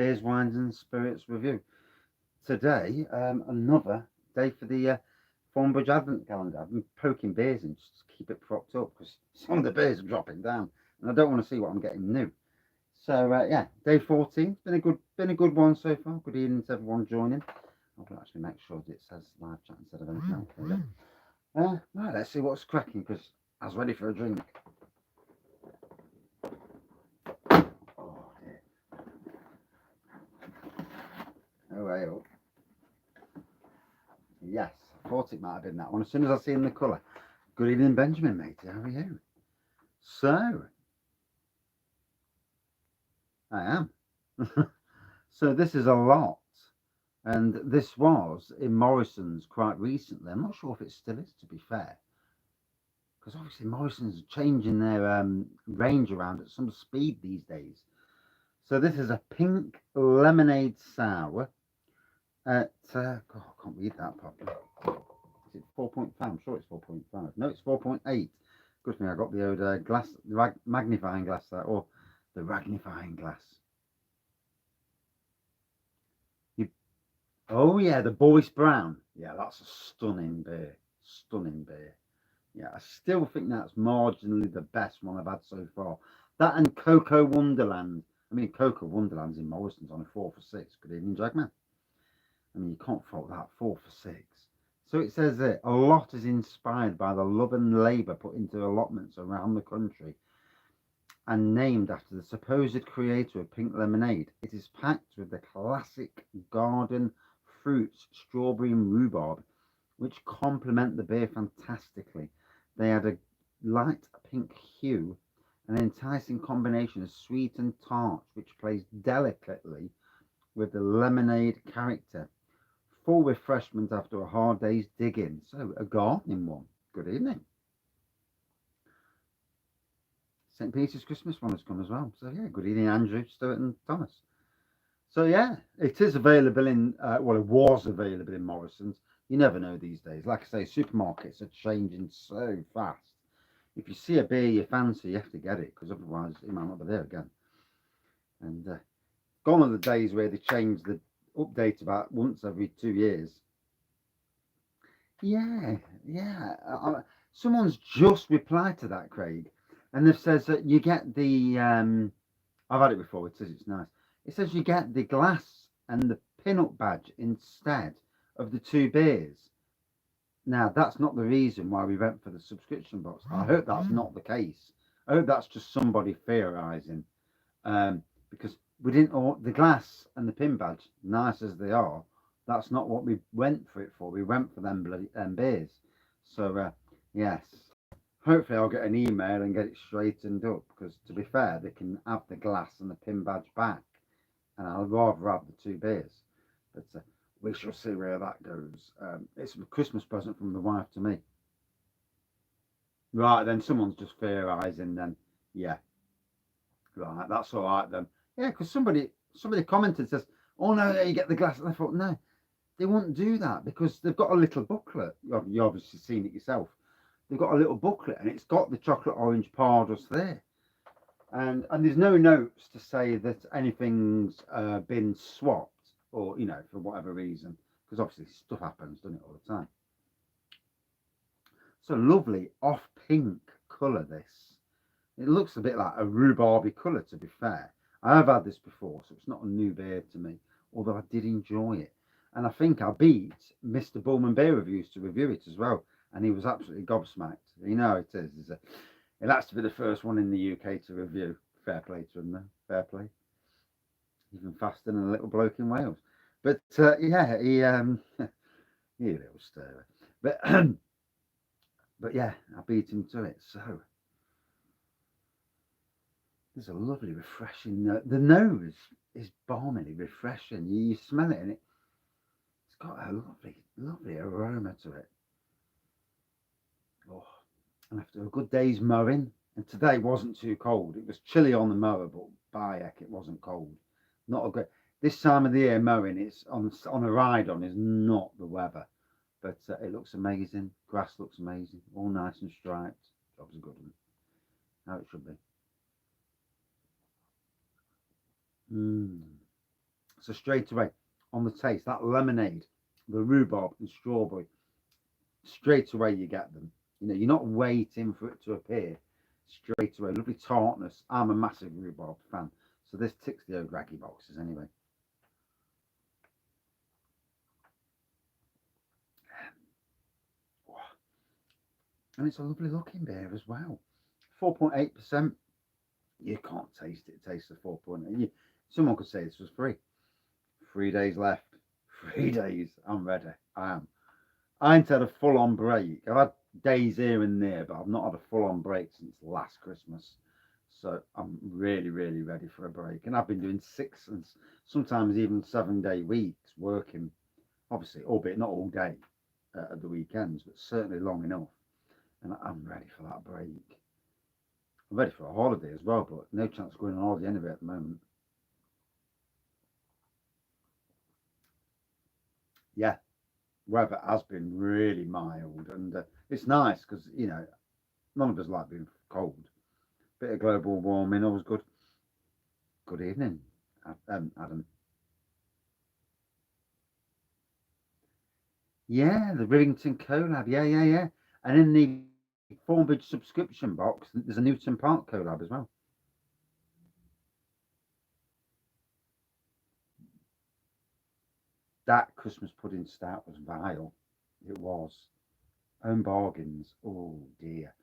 Beers, Wines and Spirits review. Today, another day for the Thornbridge Advent Calendar. I've been poking beers in just to keep it propped up because some of the beers are dropping down and I don't want to see what I'm getting new. So yeah, day 14. Been a good one so far. Good evening to everyone joining. I'll actually make sure that it says live chat instead of anything else. Right, let's see what's cracking because I was ready for a drink. Oh dear. Oh. Yes, I thought it might have been that one. As soon as I seen the colour. Good evening, Benjamin, matey. How are you? So, I am. So this is Allott, and this was in Morrisons quite recently. I'm not sure if it still is, to be fair, because obviously Morrisons are changing their range around at some speed these days. So this is a pink lemonade sour at God, I can't read that properly. Is it 4.5? I'm sure it's 4.5. No, it's 4.8. Good thing I got the old glass, the magnifying glass there, or the magnifying glass. Oh yeah, the Boris Brown. Yeah, that's a stunning beer. Stunning beer. Yeah, I still think that's marginally the best one I've had so far. That and Cocoa Wonderland. I mean, Cocoa Wonderland's in Morrisons on a 4 for 6. Good evening, Jackman. I mean, you can't fault that 4 for 6. So it says that Allott is inspired by the love and labour put into allotments around the country and named after the supposed creator of pink lemonade. It is packed with the classic garden fruits, strawberry and rhubarb, which complement the beer fantastically. They add a light pink hue, an enticing combination of sweet and tart, which plays delicately with the lemonade character. Full refreshment after a hard day's digging. So, a gardening one. Good evening. St. Peter's Christmas one has come as well. So, yeah, good evening, Andrew, Stuart and Thomas. So, yeah, it is available in, well, it was available in Morrisons. You never know these days. Like I say, supermarkets are changing so fast. If you see a beer you fancy, you have to get it, because otherwise it might not be there again. And gone are the days where they change the update about once every 2 years. Yeah. Someone's just replied to that, Craig, and they've says that you get the I've had it before. It says it's nice. It says you get the glass and the pin-up badge instead of the 2 beers. Now that's not the reason why we went for the subscription box. I hope that's not the case. I hope that's just somebody theorising, because we didn't the glass and the pin badge, nice as they are, that's not what we went for it for. We went for them bloody beers. So yes, hopefully I'll get an email and get it straightened up, because to be fair, they can have the glass and the pin badge back, and I'd rather have the 2 beers. But we shall see where that goes. It's a Christmas present from the wife to me. Right, then someone's just theorising then. Yeah. Right, that's all right then. Yeah, because somebody commented, says, oh no, you get the glass. And I thought, no, they won't do that, because they've got a little booklet. You've obviously seen it yourself. They've got a little booklet and it's got the chocolate orange Pardos there. And there's no notes to say that anything's been swapped, or, you know, for whatever reason, because obviously stuff happens, doesn't it, all the time. So lovely off pink colour this. It looks a bit like a rhubarby colour, to be fair. I have had this before, so it's not a new beer to me, although I did enjoy it. And I think I beat Mr. Bullman Beer Reviews to review it as well, and he was absolutely gobsmacked. You know it is. It has to be the first one in the UK to review. Fair play to him, though. Fair play. Even faster than a little bloke in Wales. But yeah, he he little stirrer. But yeah, I beat him to it. So there's a lovely, refreshing note. The nose is balmily refreshing. You smell it, and it's got a lovely aroma to it. Oh, and after a good day's mowing, and today wasn't too cold. It was chilly on the mower, but by heck, it wasn't cold. Not a good. This time of the year mowing, it's on a ride on is not the weather, but it looks amazing. Grass looks amazing, all nice and striped. Job's a good one. How it should be. So straight away on the taste, that lemonade, the rhubarb and strawberry, straight away you get them. You know, you're not waiting for it to appear. Straight away, lovely tartness. I'm a massive rhubarb fan, so this ticks the old Wraggy boxes anyway. And it's a lovely looking beer as well. 4.8%. You can't taste it. It tastes the 4.8. Someone could say this was free. 3 days left. 3 days. I'm ready. I am. I ain't had a full on break. I've had days here and there, but I've not had a full on break since last Christmas. So I'm really, really ready for a break. And I've been doing 6 and sometimes even 7-day weeks working, obviously, albeit not all day at the weekends, but certainly long enough. And I'm ready for that break. I'm ready for a holiday as well, but no chance of going on holiday anyway at the moment. Yeah, weather has been really mild, and it's nice because, you know, none of us like being cold. Bit of global warming, always good. Good evening, Adam. Yeah, the Rivington collab. Yeah. And in the Thornbridge subscription box, there's a Newton Park collab as well. That Christmas pudding stout was vile. It was. Home bargains. Oh dear.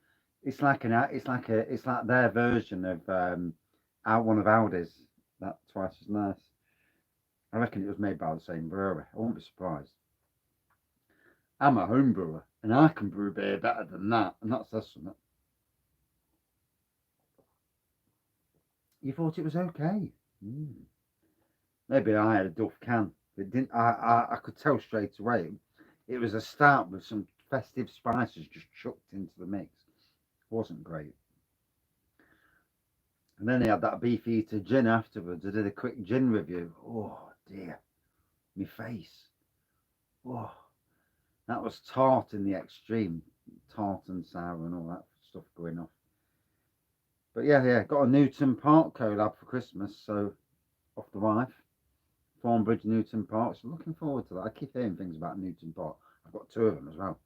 It's like their version of out one of Aldi's. That twice as nice. I reckon it was made by the same brewery. I won't be surprised. I'm a home brewer, and I can brew beer better than that, and that says something. You thought it was okay? Mm. Maybe I had a duff can. It didn't. I could tell straight away. It was a stout with some festive spices just chucked into the mix. Wasn't great. And then they had that beef eater gin afterwards. I did a quick gin review. Oh dear, my face. Oh, that was tart in the extreme, tart and sour and all that stuff going off. But yeah, got a Newton Park collab for Christmas, so off the wife. Thornbridge Newton Park. So looking forward to that. I keep hearing things about Newton Park. I've got 2 of them as well.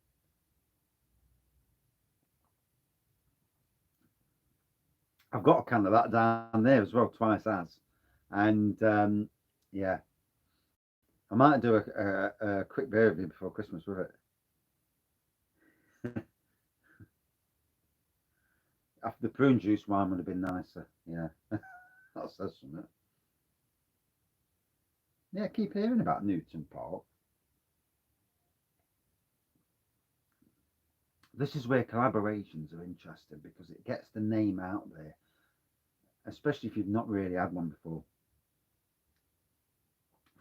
I've got a can of that down there as well, twice as. And yeah, I might do a quick beer review before Christmas with it. After the prune juice wine would have been nicer. Yeah, that says something. Yeah, keep hearing about Newton Park. This is where collaborations are interesting because it gets the name out there, especially if you've not really had one before.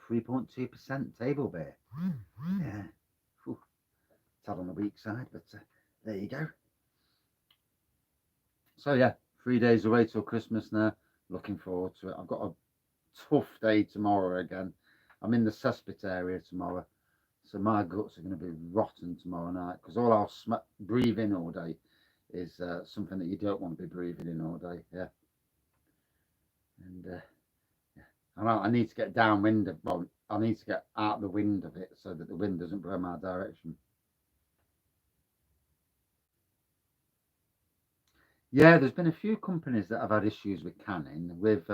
3.2% table beer. Yeah. Whew. Tad on the weak side, but there you go. So yeah, 3 days away till Christmas now. Looking forward to it. I've got a tough day tomorrow again. I'm in the cesspit area tomorrow, so my guts are going to be rotten tomorrow night because all I'll breathe in all day is something that you don't want to be breathing in all day. Yeah, and yeah. I need to get downwind of. Well, I need to get out the wind of it so that the wind doesn't blow my direction. Yeah, there's been a few companies that have had issues with canning with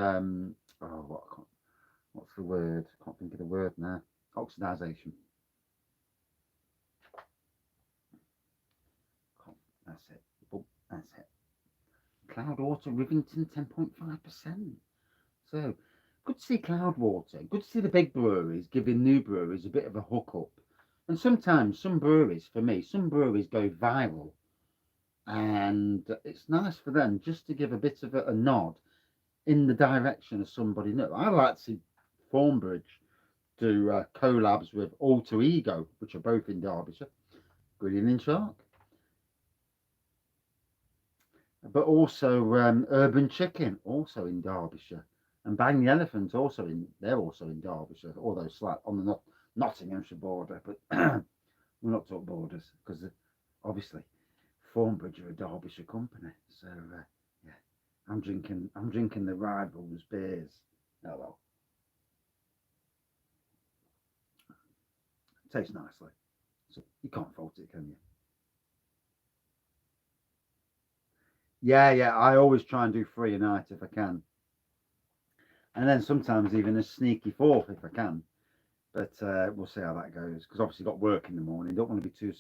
what's the word? I can't think of the word now. Oxidization. That's it. Oh, that's it. Cloudwater Rivington 10.5%. So good to see Cloudwater. Good to see the big breweries giving new breweries a bit of a hook up. And sometimes some breweries, for me, some breweries go viral. And it's nice for them just to give a bit of a nod in the direction of somebody new. I like to see Thornbridge do collabs with Alter Ego, which are both in Derbyshire. Good evening, Shark. But also Urban Chicken, also in Derbyshire, and Bang the Elephant, they're also in Derbyshire, although slight on the Nottinghamshire border, but we're not talking borders because obviously Thornbridge are a Derbyshire company, so yeah, I'm drinking the rivals beers. Oh well. Tastes nicely. So you can't fault it, can you? Yeah, yeah. I always try and do 3 a night if I can, and then sometimes even a sneaky fourth if I can. But we'll see how that goes because obviously got work in the morning. Don't want to be too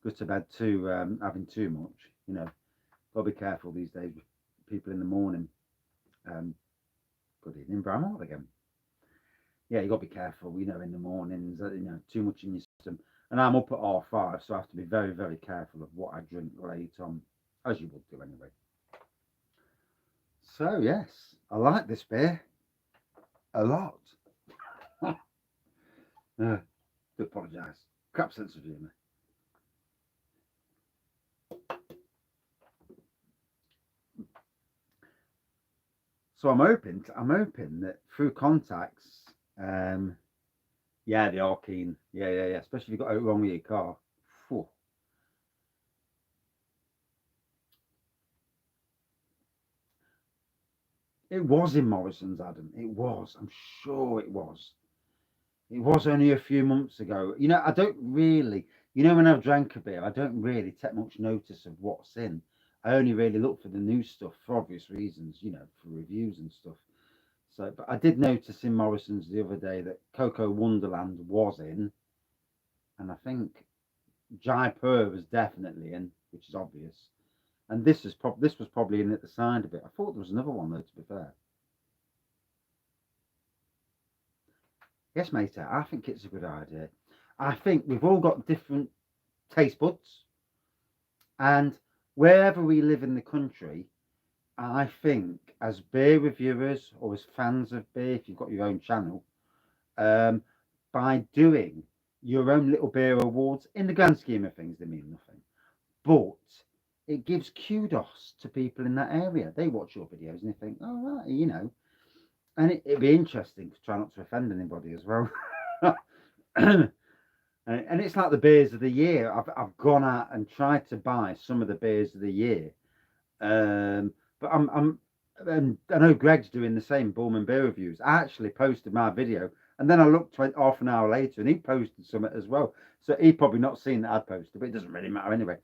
go to bed too having too much. Got to be careful these days with people in the morning. Um, Good evening, Bramwell again. Yeah, you got to be careful. In the mornings, too much in your system. And I'm up at half 5, so I have to be very, very careful of what I drink late on, as you would do anyway. So yes, I like this beer a lot. Do apologise. Crap sense of humour. So I'm hoping that through contacts, um, yeah, they are keen. Yeah, yeah, yeah. Especially if you got it wrong with your car. Phew. It was in Morrisons, Adam. It was. I'm sure it was. It was only a few months ago. I don't really, when I've drank a beer, I don't really take much notice of what's in. I only really look for the new stuff for obvious reasons, for reviews and stuff. So, but I did notice in Morrison's the other day that Cocoa Wonderland was in, and I think Jaipur was definitely in, which is obvious. And this was probably in at the side of it. I thought there was another one though. To be fair, yes, mate. I think it's a good idea. I think we've all got different taste buds, and wherever we live in the country, I think as beer reviewers or as fans of beer, if you've got your own channel, um, by doing your own little beer awards, in the grand scheme of things, they mean nothing, but it gives kudos to people in that area. They watch your videos and they think, oh, right, and it'd be interesting to try not to offend anybody as well. And it's like the beers of the year. I've gone out and tried to buy some of the beers of the year, but and I know Greg's doing the same. Bullman beer reviews. I actually posted my video, and then I looked half an hour later, and he posted some as well. So he probably not seen that I posted, but it doesn't really matter anyway.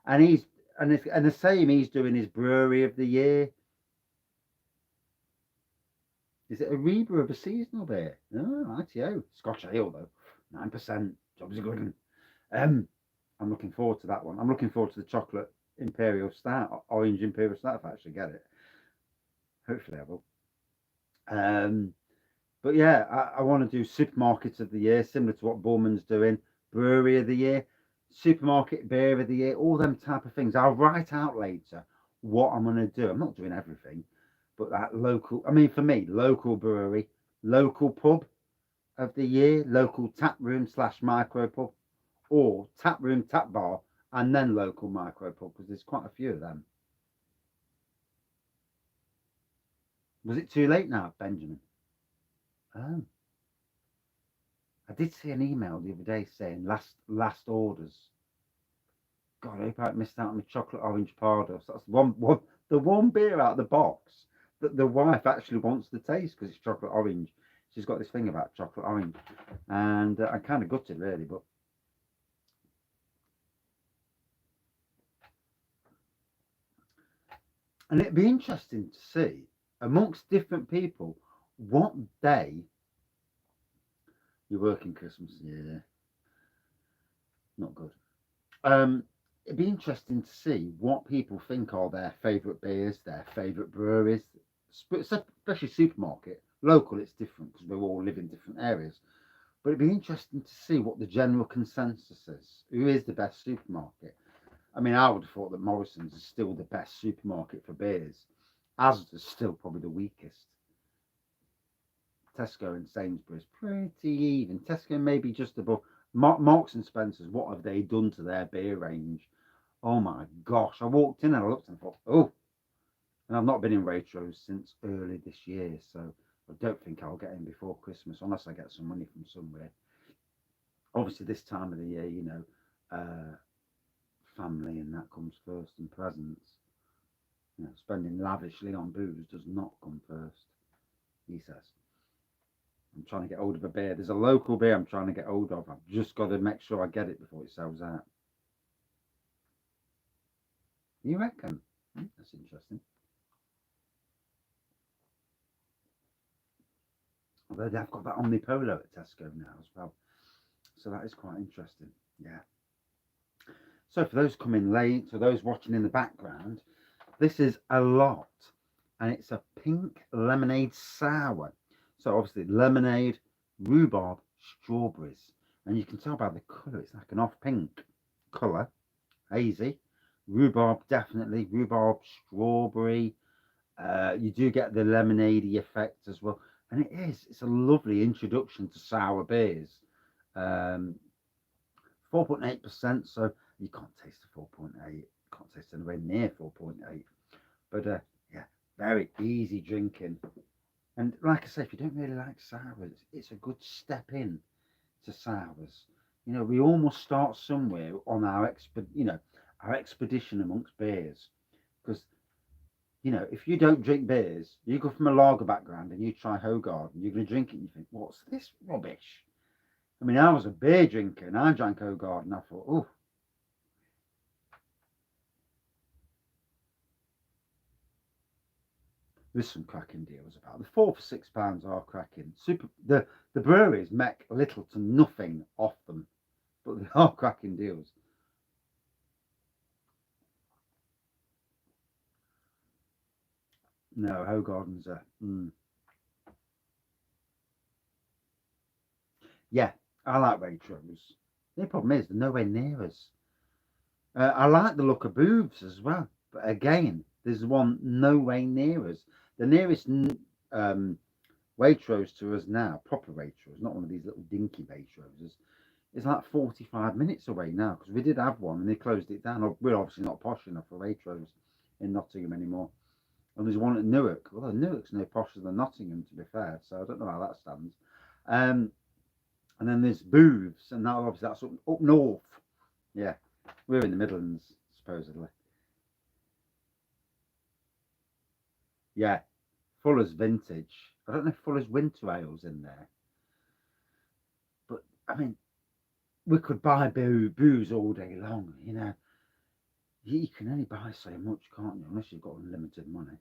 And and the same. He's doing his brewery of the year. Is it a Reba of a seasonal beer? Oh, ITO. Scotch ale though, 9%. Job's a good one. Um, I'm looking forward to that one. I'm looking forward to the chocolate Imperial Stout, orange Imperial Stout if I actually get it. Hopefully I will. Um, but yeah, I want to do supermarkets of the year, similar to what Bullman's doing. Brewery of the year, supermarket beer of the year, all them type of things. I'll write out later what I'm going to do. I'm not doing everything, but that local. I mean, for me, local brewery, local pub of the year, local tap room slash micro pub, or tap room, tap bar, and then local micro pub because there's quite a few of them. Was it too late now, Benjamin? Oh, I did see an email the other day saying last orders. God, I hope I missed out on the chocolate orange Pardos. That's the one beer out of the box that the wife actually wants to taste because it's chocolate orange. She's got this thing about chocolate orange, and I'm kind of gutted really, but and it'd be interesting to see amongst different people what day you're working Christmas. Yeah, not good. It'd be interesting to see what people think are their favourite beers, their favourite breweries, especially supermarket. Local, it's different because we all live in different areas. But it'd be interesting to see what the general consensus is. Who is the best supermarket? I mean, I would have thought that Morrison's is still the best supermarket for beers. Asda's still probably the weakest. Tesco and Sainsbury's pretty even. Tesco maybe just above. Marks and Spencers, what have they done to their beer range? Oh my gosh. I walked in and I looked and thought, oh, and I've not been in Waitrose since early this year, so I don't think I'll get in before Christmas unless I get some money from somewhere. Obviously, this time of the year, family and that comes first and presents. Spending lavishly on booze does not come first, he says. I'm trying to get hold of a beer. There's a local beer I'm trying to get hold of. I've just got to make sure I get it before it sells out. You reckon? That's interesting. Although they've got that Omnipolo at Tesco now as well. So that is quite interesting. Yeah. So for those coming late, for those watching in the background, this is Allott, and it's a pink lemonade sour. So obviously lemonade, rhubarb, strawberries, and you can tell by the colour it's like an off pink colour, hazy. Rhubarb definitely, rhubarb, strawberry. You do get the lemonade effect as well, and it's a lovely introduction to sour beers. 4.8%, so you can't taste the 4.8, can't taste anywhere near 4.8, but yeah, very easy drinking. And like I say, if you don't really like sours, it's a good step in to sours. You know, we almost start somewhere on our our expedition amongst beers, because if you don't drink beers, you go from a lager background and you try Hoegaarden, you're going to drink it and you think, what's this rubbish? I mean, I was a beer drinker and I drank Hoegaarden and I thought, oh, there's some cracking deals about. The 4 for £6 are cracking. The breweries make little to nothing off them, but they are cracking deals. No, Hoegaarden's yeah, I like Waitrose. The problem is they're nowhere near us. I like the look of Booths as well, but again, there's one nowhere near us. The nearest Waitrose to us now, proper Waitrose, not one of these little dinky Waitroses, is like 45 minutes away now, because we did have one and they closed it down. We're obviously not posh enough for Waitrose in Nottingham anymore. And there's one at Newark. Well, Newark's no posher than Nottingham, to be fair, so I don't know how that stands. And then there's Booths, and now obviously that's up north. Yeah, we're in the Midlands, supposedly. Yeah, Fuller's Vintage. I don't know if Fuller's Winter Ale's in there, but I mean, we could buy booze all day long. You can only buy so much, can't you? Unless you've got unlimited money.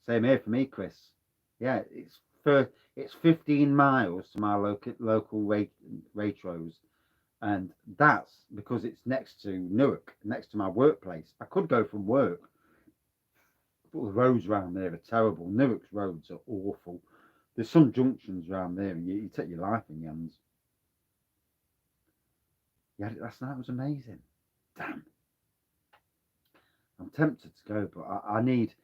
Same here for me, Chris. Yeah, it's 15 miles to my local Waitrose, and that's because it's next to Newark, next to my workplace. I could go from work, but the roads around there are terrible. Newark's roads are awful. There's some junctions around there, and you take your life in your hands. Yeah, last night was amazing. Damn, I'm tempted to go, but I need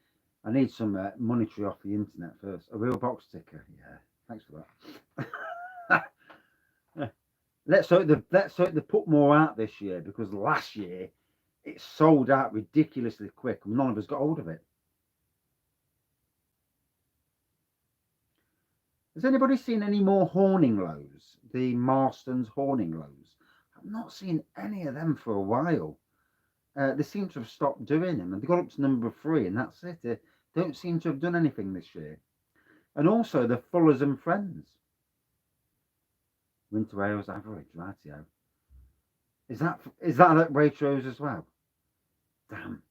some monetary off the internet first. A real box ticker, yeah. Thanks for that. Let's hope they put more out this year, because last year it sold out ridiculously quick and none of us got hold of it. Has anybody seen any more Horning Lows? The Marston's Horning Lows? I've not seen any of them for a while. They seem to have stopped doing them, and they got up to number 3, and that's it. They don't seem to have done anything this year. And also the Fullers and Friends. Winter Ale's average, rightio. Is that at Waitrose as well? Damn.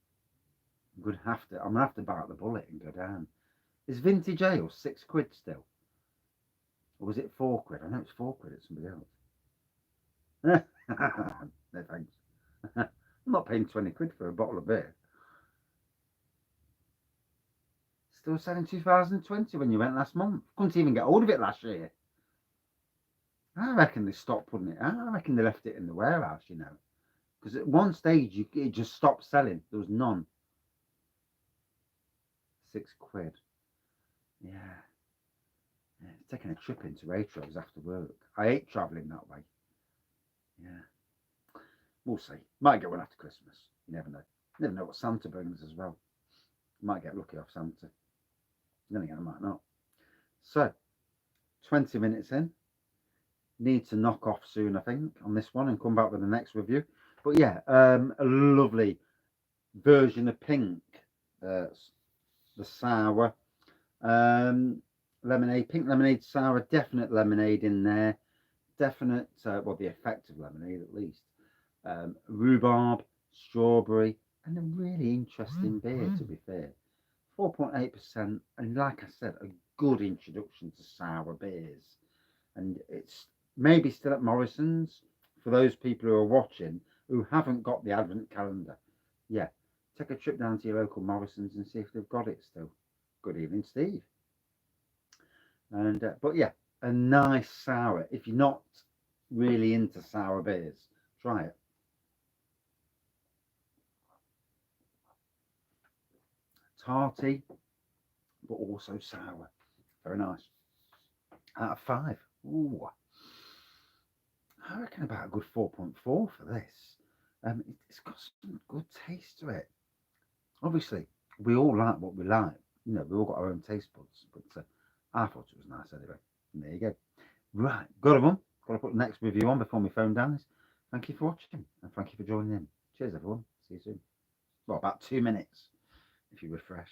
I'm gonna have to bite the bullet and go down. Is vintage ale £6 still? Or was it £4? I know it's £4 at somebody else. No thanks. I'm not paying £20 for a bottle of beer. Still selling 2020 when you went last month. Couldn't even get hold of it last year. I reckon they stopped putting it out. I reckon they left it in the warehouse, because at one stage it just stopped selling. There was none. £6. Yeah. It's taking a trip into Waitrose after work. I hate travelling that way. Yeah. We'll see. Might get one after Christmas. You never know. You never know what Santa brings as well. Might get lucky off Santa. Then again, I might not. So, 20 minutes in. Need to knock off soon, I think, on this one and come back with the next review. But yeah, a lovely version of pink. The sour. Lemonade, pink lemonade, sour, definite lemonade in there. Definite, well, the effective lemonade at least. Rhubarb, strawberry, and a really interesting beer, to be fair. 4.8%, and like I said, a good introduction to sour beers. And it's maybe still at Morrisons for those people who are watching who haven't got the Advent calendar. Yeah, take a trip down to your local Morrisons and see if they've got it still. Good evening, Steve. And but yeah, a nice sour. If you're not really into sour beers, try it. Tarty, but also sour. Very nice. Out of 5. Ooh, I reckon about a good 4.4 for this. It's got some good taste to it. Obviously, we all like what we like. You know, we all got our own taste buds. But I thought it was nice anyway. And there you go. Right, got one. Got to put the next review on before my phone dies. Thank you for watching and thank you for joining in. Cheers, everyone. See you soon. Well, about 2 minutes if you refresh.